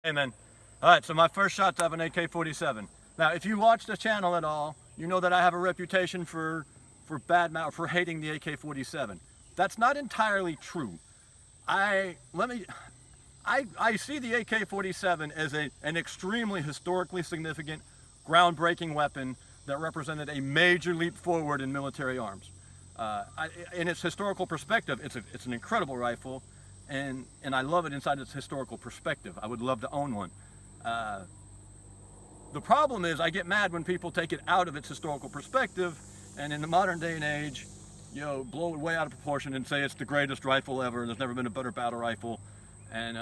Hey man. Alright, so my first shot's of an AK-47. Now, if you watch the channel at all, you know that I have a reputation for for hating the AK-47. That's not entirely true. I see the AK-47 as an extremely historically significant, groundbreaking weapon that represented a major leap forward in military arms. In its historical perspective, it's an incredible rifle, and I love it inside its historical perspective. I would love to own one. Uh, the problem is I get mad when people take it out of its historical perspective, and in the modern day and age, blow it way out of proportion and say it's the greatest rifle ever, and there's never been a better battle rifle, and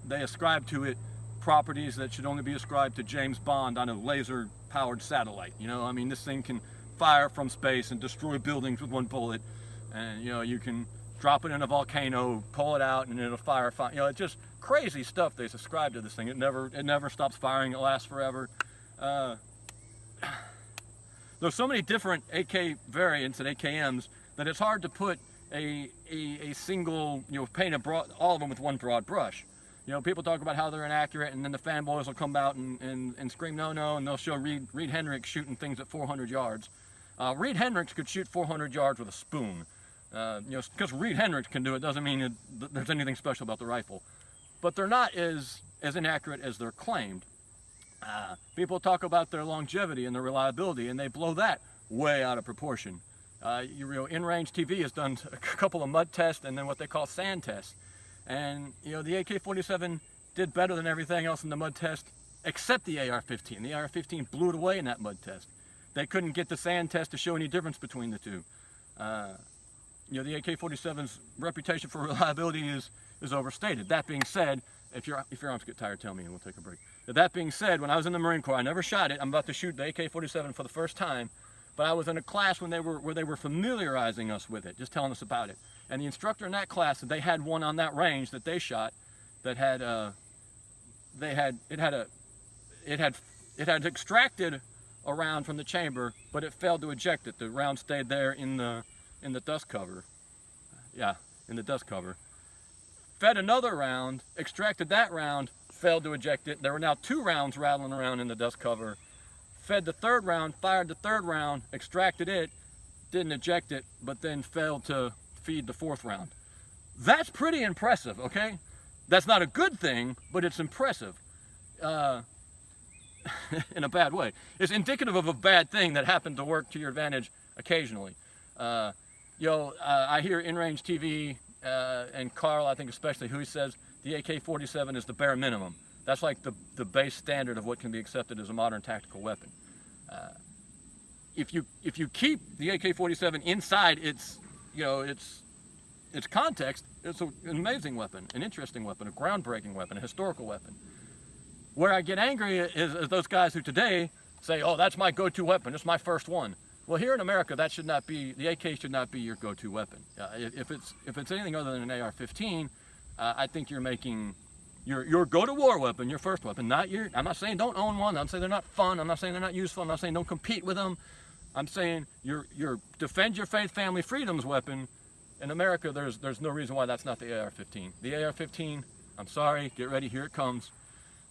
they ascribe to it properties that should only be ascribed to James Bond on a laser-powered satellite. I mean, this thing can fire from space and destroy buildings with one bullet, and you can drop it in a volcano, pull it out, and it'll fire. It's just crazy stuff they ascribe to this thing. It never stops firing. It lasts forever. There's so many different AK variants and AKMs that it's hard to put a single, paint all of them with one broad brush. People talk about how they're inaccurate, and then the fanboys will come out and scream no, and they'll show Reed Hendricks shooting things at 400 yards. Reed Hendricks could shoot 400 yards with a spoon. Because Reed Hendricks can do it doesn't mean there's anything special about the rifle. But they're not as inaccurate as they're claimed. People talk about their longevity and their reliability, and they blow that way out of proportion. In-range TV has done a couple of mud tests and then what they call sand tests. And the AK-47 did better than everything else in the mud test, except the AR-15. The AR-15 blew it away in that mud test. They couldn't get the sand test to show any difference between the two. The AK-47's reputation for reliability is overstated. That being said, if your arms get tired, tell me and we'll take a break. That being said, when I was in the Marine Corps, I never shot it. I'm about to shoot the AK-47 for the first time, but I was in a class where they were familiarizing us with it, just telling us about it. And the instructor in that class, they had one on that range that they shot that had it had extracted a round from the chamber, but it failed to eject it. The round stayed there in the dust cover. Yeah, in the dust cover. Fed another round, extracted that round, failed to eject it. There were now 2 rounds rattling around in the dust cover. Fed the 3rd round, fired the 3rd round, extracted it, didn't eject it, but then failed to feed the 4th round. That's pretty impressive, okay? That's not a good thing, but it's impressive. In a bad way. It's indicative of a bad thing that happened to work to your advantage occasionally. I hear in-range TV, and Carl, I think especially, who says the AK-47 is the bare minimum. That's like the base standard of what can be accepted as a modern tactical weapon. If you keep the AK-47 inside its context, it's an amazing weapon, an interesting weapon, a groundbreaking weapon, a historical weapon. Where I get angry is those guys who today say, "Oh, that's my go-to weapon. It's my first one." Well, here in America, that should not be, the AK should not be your go-to weapon. If it's anything other than an AR-15, I think you're making your go-to-war weapon, your first weapon, not your. I'm not saying don't own one. I'm saying they're not fun. I'm not saying they're not useful. I'm not saying don't compete with them. I'm saying your defend your faith, family, freedoms weapon. In America, there's no reason why that's not the AR-15. The AR-15, I'm sorry, get ready, here it comes.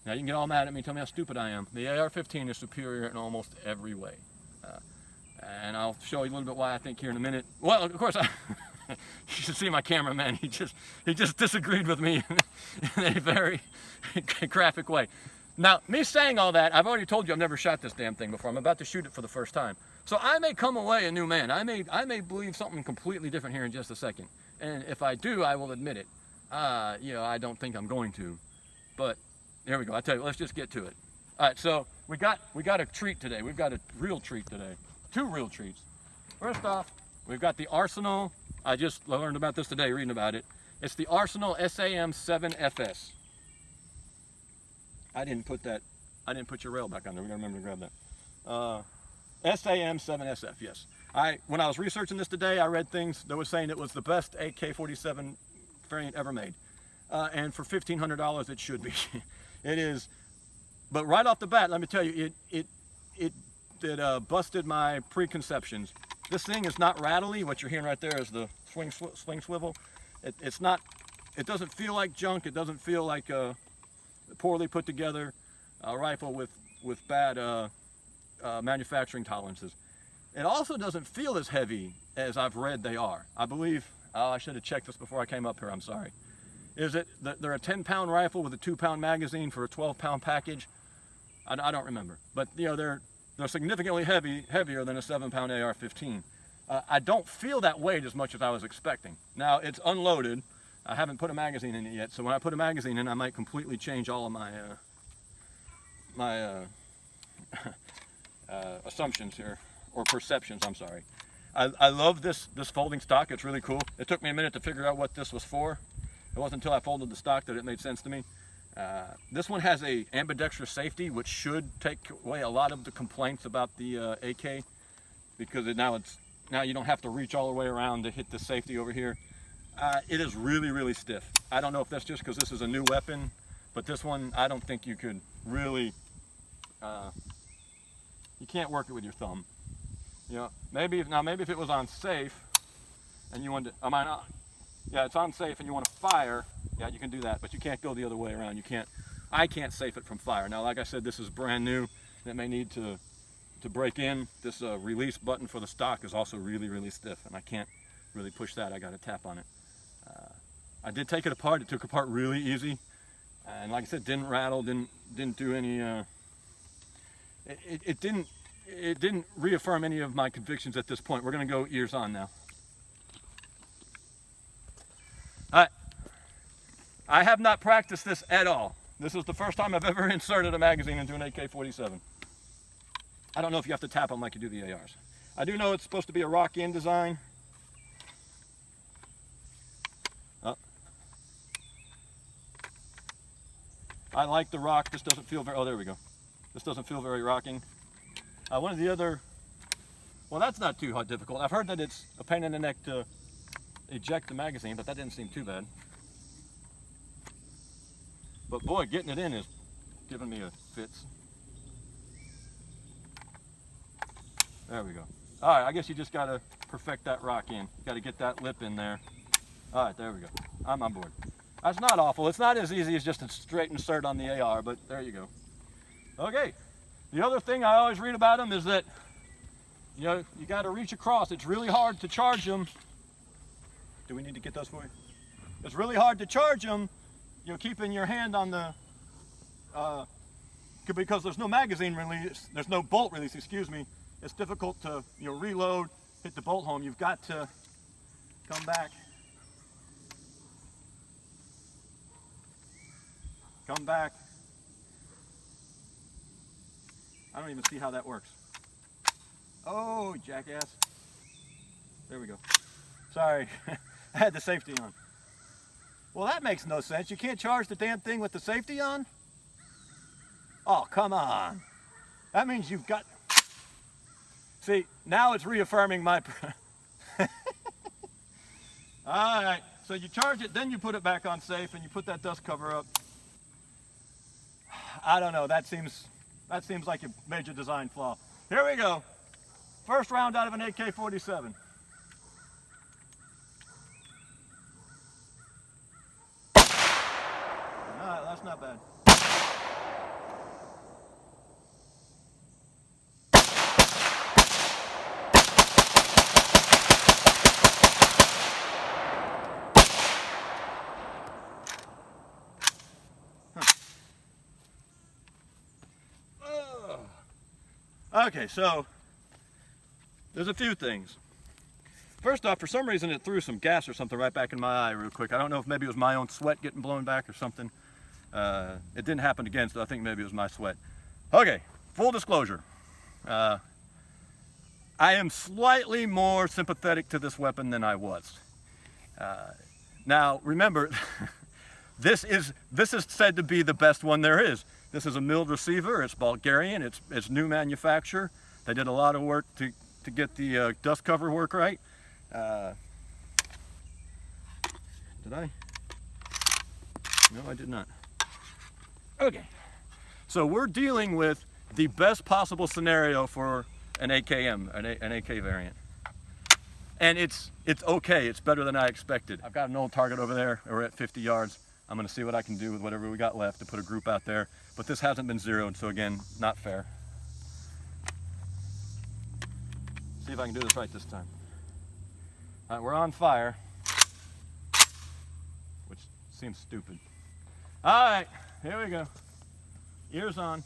Now you can get all mad at me, tell me how stupid I am. The AR-15 is superior in almost every way. And I'll show you a little bit why I think here in a minute. Well, of course, you should see my cameraman. He just disagreed with me in a very graphic way. Now, me saying all that, I've already told you I've never shot this damn thing before. I'm about to shoot it for the first time. So I may come away a new man. I may believe something completely different here in just a second. And if I do, I will admit it. I don't think I'm going to. But there we go. I tell you, let's just get to it. All right, so we got a treat today. We've got a real treat today. 2 real treats. First off, we've got the Arsenal. I just learned about this today, reading about it. It's the Arsenal SAM-7FS. I didn't put your rail back on there. We gotta remember to grab that. SAM-7SF, yes. When I was researching this today, I read things that was saying it was the best AK-47 variant ever made. And for $1,500, it should be. It is. But right off the bat, let me tell you, it busted my preconceptions. This thing is not rattly. What you're hearing right there is the swing swivel. It's not. It doesn't feel like junk. It doesn't feel like poorly put together rifle with bad manufacturing tolerances. It also doesn't feel as heavy as I've read they are. I believe, I should have checked this before I came up here, I'm sorry. Is it that they're a 10-pound rifle with a 2-pound magazine for a 12-pound package? I don't remember, but you know, they're significantly heavier than a 7-pound AR-15. I don't feel that weight as much as I was expecting. Now it's unloaded. I haven't put a magazine in it yet, so when I put a magazine in, I might completely change all of my assumptions here, or perceptions, I'm sorry. I love this folding stock. It's really cool. It took me a minute to figure out what this was for. It wasn't until I folded the stock that it made sense to me. This one has a ambidextrous safety, which should take away a lot of the complaints about the AK, because now you don't have to reach all the way around to hit the safety over here. It is really, really stiff. I don't know if that's just because this is a new weapon, but this one, I don't think you could really, you can't work it with your thumb. You know, maybe if it was on safe and you wanted to, yeah, it's on safe and you want to fire, yeah, you can do that, but you can't go the other way around. I can't safe it from fire. Now, like I said, this is brand new. It may need to break in. This release button for the stock is also really, really stiff, and I can't really push that. I got to tap on it. I did take it apart. It took apart really easy, and like I said, didn't rattle, didn't do any. It didn't reaffirm any of my convictions at this point. We're going to go ears on now. I have not practiced this at all. This is the first time I've ever inserted a magazine into an AK-47. I don't know if you have to tap them like you do the ARs. I do know it's supposed to be a rock-in design. Oh. I like the rock. This doesn't feel very, oh, there we go. This doesn't feel very rocking. One of the other, well, that's not too difficult. I've heard that it's a pain in the neck to eject the magazine, but that didn't seem too bad. But boy, getting it in is giving me a fits. There we go. All right, I guess you just got to perfect that rock in. You got to get that lip in there. All right, there we go. I'm on board. That's not awful. It's not as easy as just a straight insert on the AR, but there you go. Okay. The other thing I always read about them is that, you know, you got to reach across. It's really hard to charge them. Do we need to get those for you? It's really hard to charge them, you know, keeping your hand on the, because there's no magazine release, there's no bolt release, excuse me. It's difficult to, you know, reload, hit the bolt home. You've got to come back. Come back. I don't even see how that works. Oh, jackass. There we go. Sorry, I had the safety on. Well, that makes no sense. You can't charge the damn thing with the safety on? Oh, come on. That means you've got... See, now it's reaffirming my... All right, so you charge it, then you put it back on safe, and you put that dust cover up. I don't know, that seems like a major design flaw. Here we go. First round out of an AK-47. No, that's not bad. Okay, so there's a few things. First off, for some reason it threw some gas or something right back in my eye real quick. I don't know if maybe it was my own sweat getting blown back or something. It didn't happen again, so I think maybe it was my sweat. Okay, full disclosure. I am slightly more sympathetic to this weapon than I was. Now, remember, this is said to be the best one there is. This is a milled receiver. It's Bulgarian. It's new manufacture. They did a lot of work to get the dust cover work right. Did I? No, I did not. Okay. So we're dealing with the best possible scenario for an AKM, an AK variant. And it's okay. It's better than I expected. I've got an old target over there. We're at 50 yards. I'm going to see what I can do with whatever we got left to put a group out there. But this hasn't been zeroed, so again, not fair. See if I can do this right this time. All right, we're on fire, which seems stupid. All right, here we go. Ears on.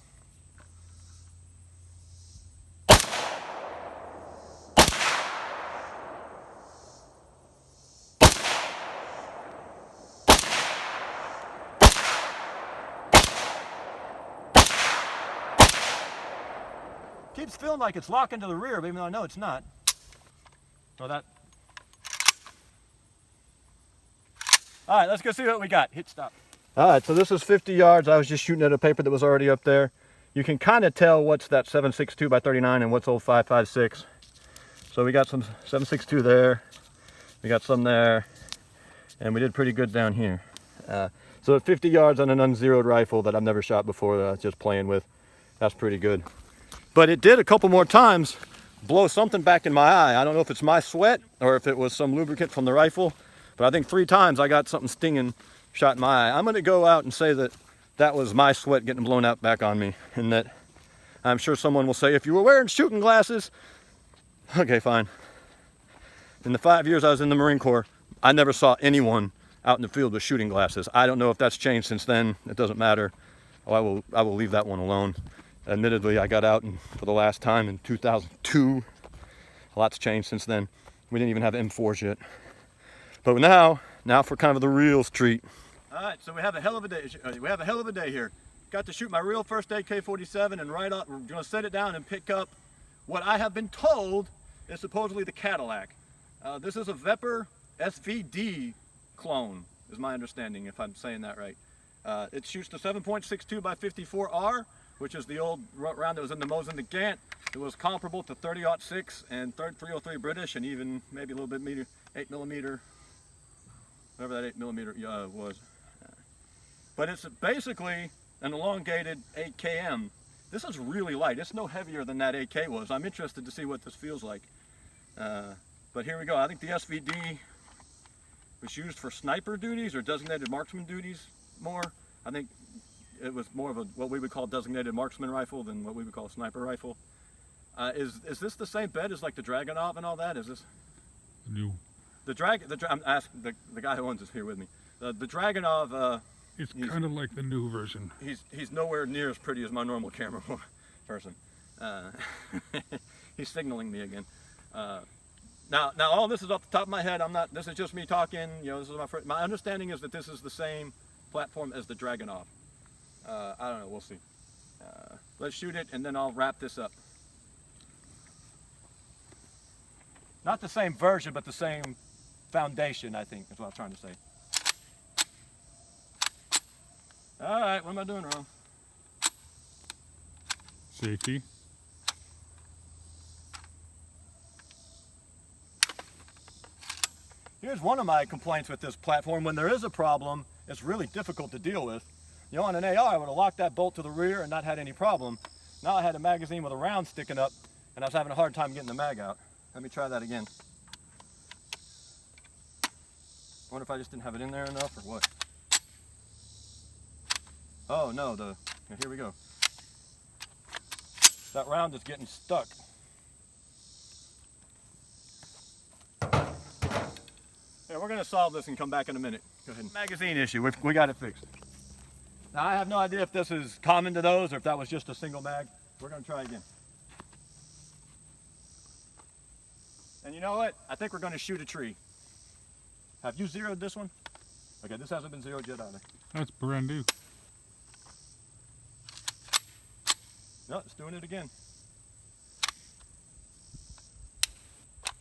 Keeps feeling like it's locking to the rear, even though I know it's not. Well, that. All right, let's go see what we got. Hit stop. All right, so this is 50 yards. I was just shooting at a paper that was already up there. You can kind of tell what's that 7.62 by 39 and what's old 5.56. So we got some 7.62 there. We got some there, and we did pretty good down here. So at 50 yards on an unzeroed rifle that I've never shot before, that I was just playing with, that's pretty good. But it did a couple more times blow something back in my eye. I don't know if it's my sweat or if it was some lubricant from the rifle, but I think 3 times I got something stinging shot in my eye. I'm going to go out and say that that was my sweat getting blown out back on me, and that I'm sure someone will say, if you were wearing shooting glasses, okay, fine. In the 5 years I was in the Marine Corps, I never saw anyone out in the field with shooting glasses. I don't know if that's changed since then. It doesn't matter. Oh, I will leave that one alone. Admittedly, I got out for the last time in 2002. A lot's changed since then. We didn't even have M4s yet. But now for kind of the real street. All right, so we have a hell of a day. We have a hell of a day here. Got to shoot my real first AK-47, and right up, we're going to set it down and pick up what I have been told is supposedly the Cadillac. This is a Vepr SVD clone, is my understanding, if I'm saying that right. It shoots the 7.62 by 54R, which is the old round that was in the Mosin the Gant. It was comparable to 30-06 and 303 British, and even maybe a little bit 8mm, whatever that 8mm was. But it's basically an elongated 8km. This is really light. It's no heavier than that AK was. I'm interested to see what this feels like. But here we go. I think the SVD was used for sniper duties or designated marksman duties more. I think it was more of what we would call designated marksman rifle than what we would call a sniper rifle. Is this the same bed as like the Dragunov and all that? Is this new? I'm asking the guy who owns this here with me. The Dragunov. It's kind of like the new version. He's nowhere near as pretty as my normal camera person. He's signaling me again. Now all this is off the top of my head. This is just me talking. You know, this is my understanding is that this is the same platform as the Dragunov. I don't know. We'll see. Let's shoot it, and then I'll wrap this up. Not the same version, but the same foundation, I think, is what I'm trying to say. All right, what am I doing wrong? Safety. Here's one of my complaints with this platform. When there is a problem, it's really difficult to deal with. You know, on an AR, I would have locked that bolt to the rear and not had any problem. Now I had a magazine with a round sticking up, and I was having a hard time getting the mag out. Let me try that again. I wonder if I just didn't have it in there enough or what. Oh no, here we go. That round is getting stuck. Yeah, we're gonna solve this and come back in a minute. Go ahead. Magazine issue, we got it fixed. Now I have no idea if this is common to those or if that was just a single mag. We're gonna try again. And you know what? I think we're gonna shoot a tree. Have you zeroed this one? Okay, this hasn't been zeroed yet either. That's brand new. No, it's doing it again.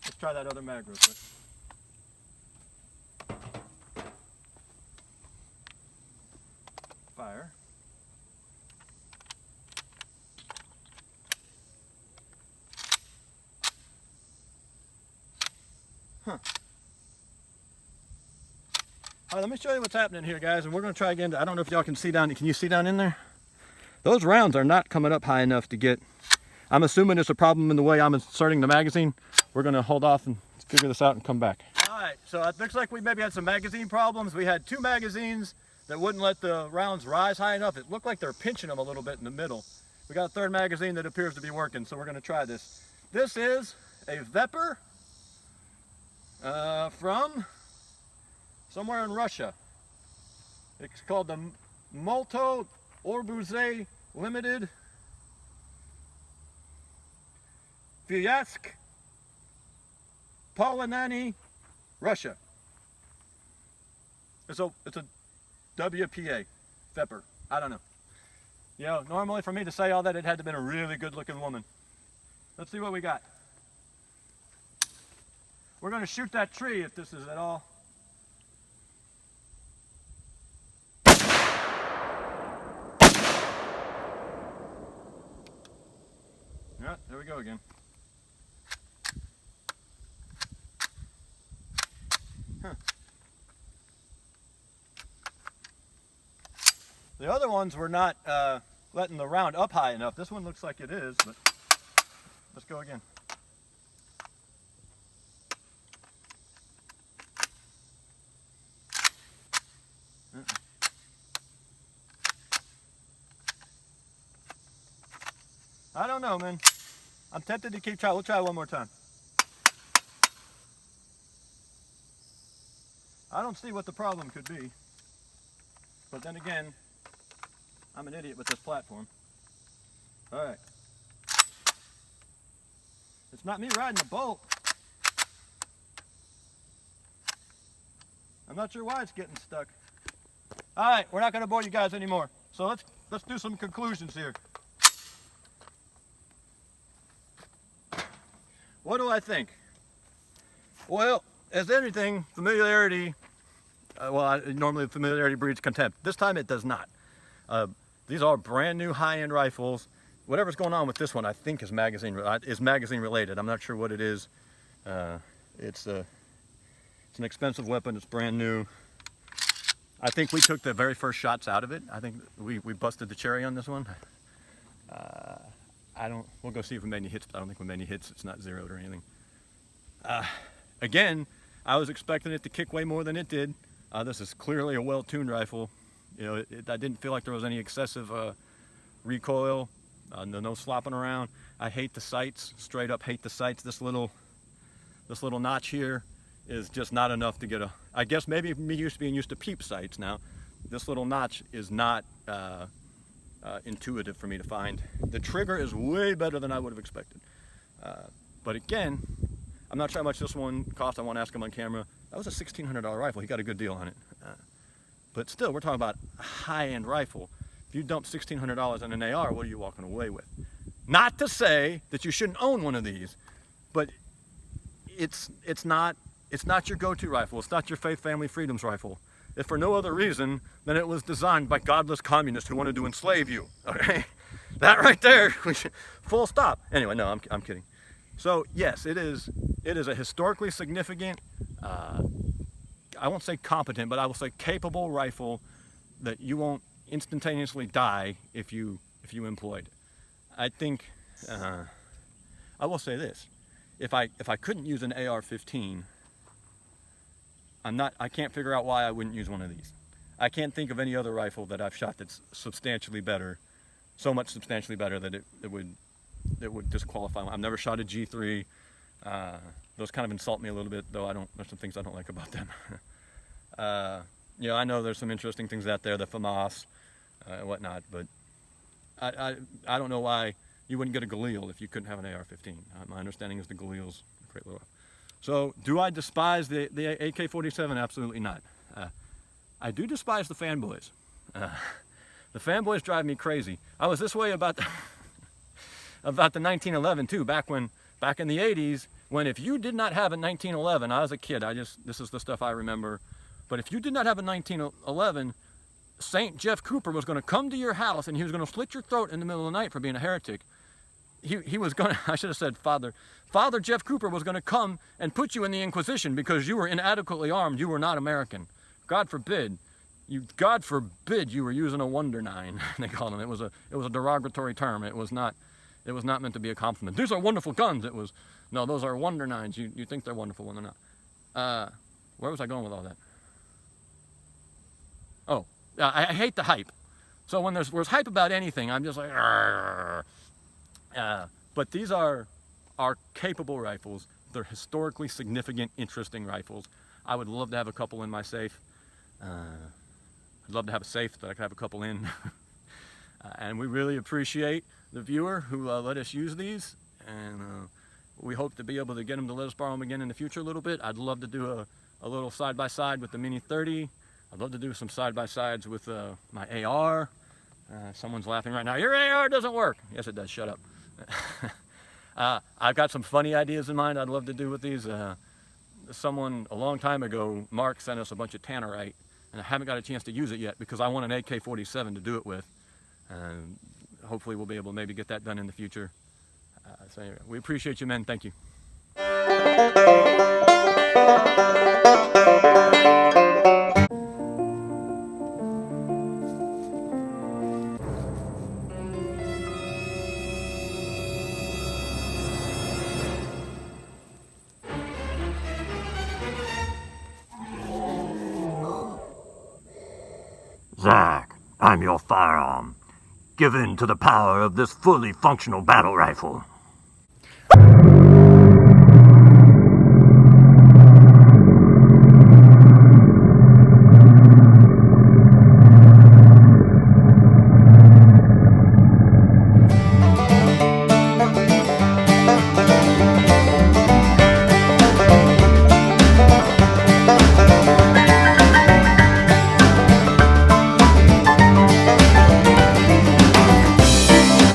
Let's try that other mag real quick. Fire. Huh. All right, let me show you what's happening here, guys, and we're going to try again. I don't know if y'all can see down. Can you see down in there? Those rounds are not coming up high enough to get. I'm assuming it's a problem in the way I'm inserting the magazine. We're going to hold off and figure this out and come back. All right, so it looks like we maybe had some magazine problems. We had 2 magazines that wouldn't let the rounds rise high enough. It looked like they're pinching them a little bit in the middle. We got a third magazine that appears to be working, so we're going to try this. This is a Vepr from somewhere in Russia. It's called the Molto Orbuze Limited Vyazk, Polanani, Russia. It's a WPA, Vepr. I don't know. You know, normally for me to say all that, it had to have been a really good looking woman. Let's see what we got. We're going to shoot that tree if this is at all. Yeah, there we go again. Huh. The other ones were not letting the round up high enough. This one looks like it is, but let's go again. I don't know, man. I'm tempted to keep trying. We'll try one more time. I don't see what the problem could be. But then again, I'm an idiot with this platform. All right. It's not me riding the bolt. I'm not sure why it's getting stuck. All right, we're not going to bore you guys anymore. So let's do some conclusions here. What do I think? Well, as anything, familiarity, normally familiarity breeds contempt. This time it does not. These are brand new high-end rifles. Whatever's going on with this one, I think is magazine related. I'm not sure what it is. It's an expensive weapon. It's brand new. I think we took the very first shots out of it. I think we busted the cherry on this one. We'll go see if we made any hits, but I don't think we made any hits. It's not zeroed or anything. Again, I was expecting it to kick way more than it did. This is clearly a well-tuned rifle. You know, I didn't feel like there was any excessive recoil, no slopping around. I hate the sights, straight up hate the sights. This little notch here is just not enough to get a, I guess maybe me being used to peep sights now, this little notch is not intuitive for me to find. The trigger is way better than I would have expected. But again, I'm not sure how much this one cost. I won't ask him on camera. That was a $1,600 rifle. He got a good deal on it. But still, we're talking about a high-end rifle. If you dump $1,600 on an AR, what are you walking away with? Not to say that you shouldn't own one of these, but it's not your go-to rifle. It's not your faith, family, freedoms rifle. If for no other reason than it was designed by godless communists who wanted to enslave you. Okay, that right there, full stop. Anyway, no, I'm kidding. So yes, it is a historically significant, I won't say competent, but I will say capable rifle that you won't instantaneously die if you employed. I think I will say this: if I couldn't use an AR-15, I can't figure out why I wouldn't use one of these. I can't think of any other rifle that I've shot that's substantially better, so much substantially better that it would disqualify. I've never shot a G3. Those kind of insult me a little bit, though. There's some things I don't like about them. You know, I know there's some interesting things out there, the FAMAS, and whatnot, but I don't know why you wouldn't get a Galil if you couldn't have an AR-15. My understanding is the Galil's a great little. So, do I despise the AK-47? Absolutely not. I do despise the fanboys. The fanboys drive me crazy. I was this way about the 1911 too. Back in the 80s, when if you did not have a 1911, I was a kid. This is the stuff I remember. But if you did not have a 1911, Saint Jeff Cooper was going to come to your house and he was going to slit your throat in the middle of the night for being a heretic. He was going to, I should have said Father Jeff Cooper was going to come and put you in the Inquisition because you were inadequately armed. You were not American. God forbid you were using a Wonder 9. They called them. It was a derogatory term. It was not meant to be a compliment. These are wonderful guns. No, those are Wonder 9s. You think they're wonderful when they're not. Where was I going with all that? Oh, I hate the hype. So when there's hype about anything, I'm just like, but these are capable rifles. They're historically significant, interesting rifles. I would love to have a couple in my safe. I'd love to have a safe that I could have a couple in. And we really appreciate the viewer who let us use these. And we hope to be able to get them to let us borrow them again in the future a little bit. I'd love to do a little side-by-side with the Mini 30. I'd love to do some side-by-sides with my AR. Someone's laughing right now. Your AR doesn't work. Yes, it does. Shut up. I've got some funny ideas in mind I'd love to do with these. Someone a long time ago, Mark, sent us a bunch of tannerite, and I haven't got a chance to use it yet because I want an AK-47 to do it with. And hopefully we'll be able to maybe get that done in the future. So anyway, we appreciate you, men. Thank you. Zach, I'm your firearm. Give in to the power of this fully functional battle rifle.